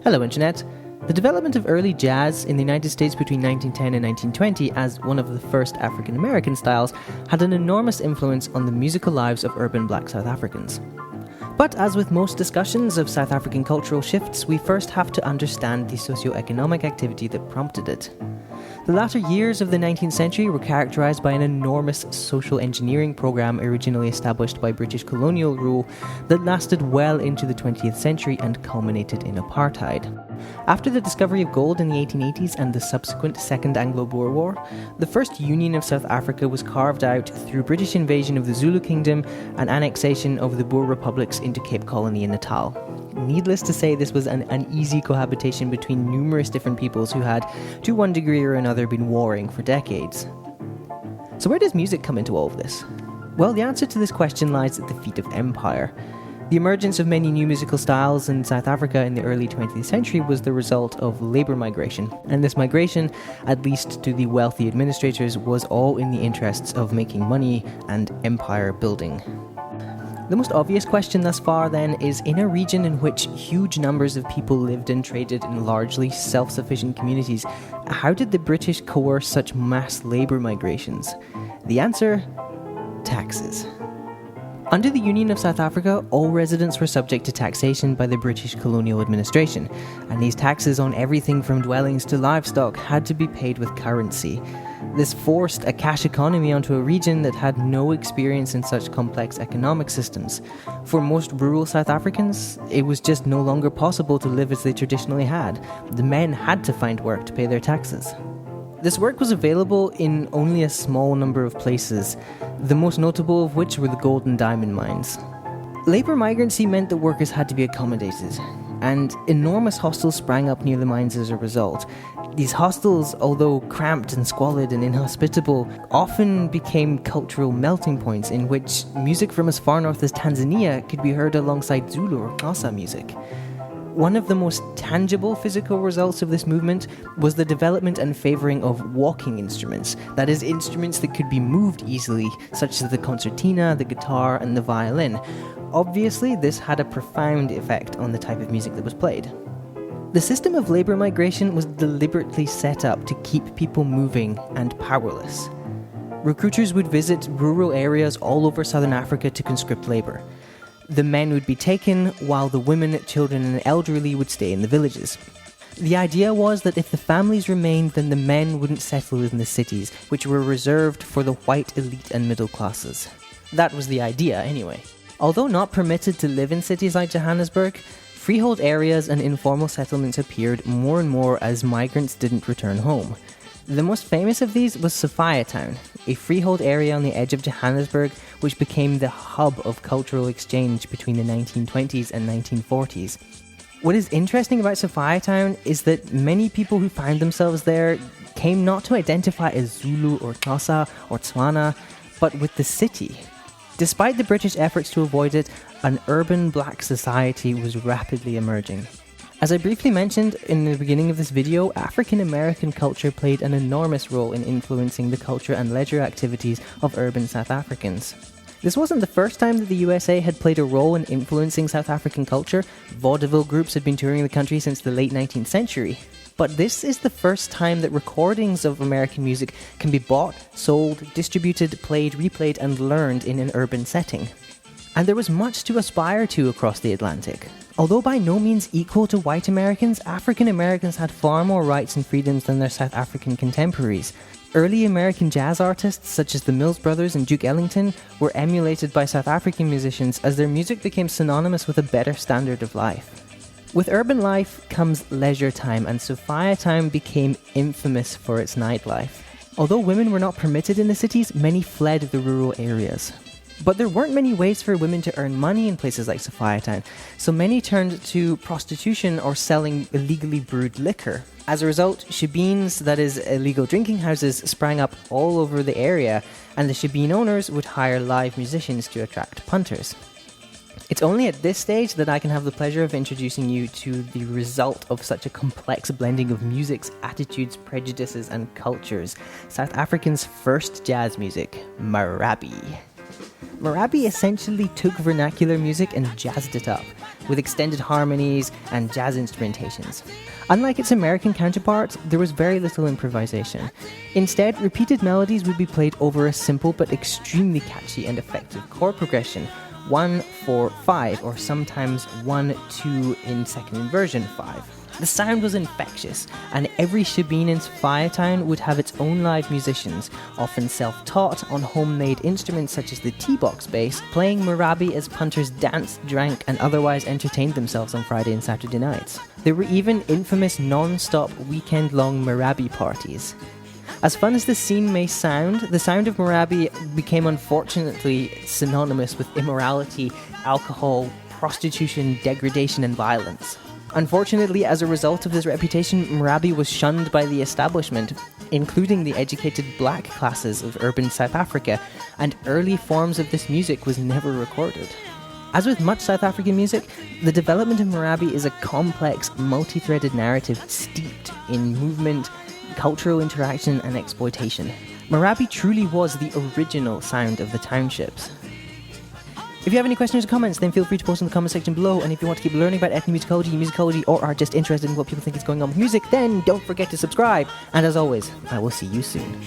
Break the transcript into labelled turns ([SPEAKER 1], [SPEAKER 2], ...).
[SPEAKER 1] Hello, Internet. The development of early jazz in the United States between 1910 and 1920 as one of the first African American styles had an enormous influence on the musical lives of urban black South Africans. But as with most discussions of South African cultural shifts, we first have to understand the socio-economic activity that prompted it. The latter years of the 19th century were characterized by an enormous social engineering program originally established by British colonial rule that lasted well into the 20th century and culminated in apartheid. After the discovery of gold in the 1880s and the subsequent Second Anglo-Boer War, the first Union of South Africa was carved out through British invasion of the Zulu kingdom and annexation of the Boer republics into Cape Colony and Natal. Needless to say, this was an uneasy cohabitation between numerous different peoples who had, to one degree or another, been warring for decades. So where does music come into all of this? Well, the answer to this question lies at the feet of empire. The emergence of many new musical styles in South Africa in the early 20th century was the result of labour migration, and this migration, at least to the wealthy administrators, was all in the interests of making money and empire building. The most obvious question thus far, then, is in a region in which huge numbers of people lived and traded in largely self-sufficient communities, how did the British coerce such mass labour migrations? The answer? Taxes. Under the Union of South Africa, all residents were subject to taxation by the British colonial administration, and these taxes on everything from dwellings to livestock had to be paid with currency. This forced a cash economy onto a region that had no experience in such complex economic systems. For most rural South Africans, it was just no longer possible to live as they traditionally had. The men had to find work to pay their taxes. This work was available in only a small number of places, the most notable of which were the gold and diamond mines. Labour migrancy meant that workers had to be accommodated, and enormous hostels sprang up near the mines as a result. These hostels, although cramped and squalid and inhospitable, often became cultural melting points in which music from as far north as Tanzania could be heard alongside Zulu or Xhosa music. One of the most tangible physical results of this movement was the development and favouring of walking instruments, that is, instruments that could be moved easily, such as the concertina, the guitar, and the violin. Obviously, this had a profound effect on the type of music that was played. The system of labour migration was deliberately set up to keep people moving and powerless. Recruiters would visit rural areas all over southern Africa to conscript labour. The men would be taken, while the women, children, and elderly would stay in the villages. The idea was that if the families remained, then the men wouldn't settle in the cities, which were reserved for the white elite and middle classes. That was the idea, anyway. Although not permitted to live in cities like Johannesburg, freehold areas and informal settlements appeared more and more as migrants didn't return home. The most famous of these was Sofia Town, a freehold area on the edge of Johannesburg which became the hub of cultural exchange between the 1920s and 1940s. What is interesting about Sofia Town is that many people who found themselves there came not to identify as Zulu or Xhosa or Tswana, but with the city. Despite the British efforts to avoid it, an urban black society was rapidly emerging. As I briefly mentioned in the beginning of this video, African American culture played an enormous role in influencing the culture and leisure activities of urban South Africans. This wasn't the first time that the USA had played a role in influencing South African culture. Vaudeville groups had been touring the country since the late 19th century. But this is the first time that recordings of American music can be bought, sold, distributed, played, replayed, and learned in an urban setting. And there was much to aspire to across the Atlantic. Although by no means equal to white Americans, African Americans had far more rights and freedoms than their South African contemporaries. Early American jazz artists such as the Mills Brothers and Duke Ellington were emulated by South African musicians as their music became synonymous with a better standard of life. With urban life comes leisure time, and Sofia Town became infamous for its nightlife. Although women were not permitted in the cities, many fled the rural areas. But there weren't many ways for women to earn money in places like Sofia Town, so many turned to prostitution or selling illegally brewed liquor. As a result, shebeens, that is, illegal drinking houses, sprang up all over the area, and the shebeen owners would hire live musicians to attract punters. It's only at this stage that I can have the pleasure of introducing you to the result of such a complex blending of musics, attitudes, prejudices, and cultures, South Africa's first jazz music, Marabi. Marabi essentially took vernacular music and jazzed it up, with extended harmonies and jazz instrumentations. Unlike its American counterparts, there was very little improvisation. Instead, repeated melodies would be played over a simple but extremely catchy and effective chord progression, 1-4-5, or sometimes 1-2 in second inversion 5. The sound was infectious, and every shebeen in Sofia Town would have its own live musicians, often self-taught on homemade instruments such as the T-box bass, playing Marabi as punters danced, drank, and otherwise entertained themselves on Friday and Saturday nights. There were even infamous non-stop weekend-long Marabi parties. As fun as the scene may sound, the sound of Marabi became unfortunately synonymous with immorality, alcohol, prostitution, degradation, and violence. Unfortunately, as a result of this reputation, Marabi was shunned by the establishment, including the educated black classes of urban South Africa, and early forms of this music was never recorded. As with much South African music, the development of Marabi is a complex, multi-threaded narrative steeped in movement, cultural interaction, and exploitation. Marabi truly was the original sound of the townships. If you have any questions or comments, then feel free to post in the comment section below. And if you want to keep learning about ethnomusicology, musicology, or are just interested in what people think is going on with music, then don't forget to subscribe. And as always, I will see you soon.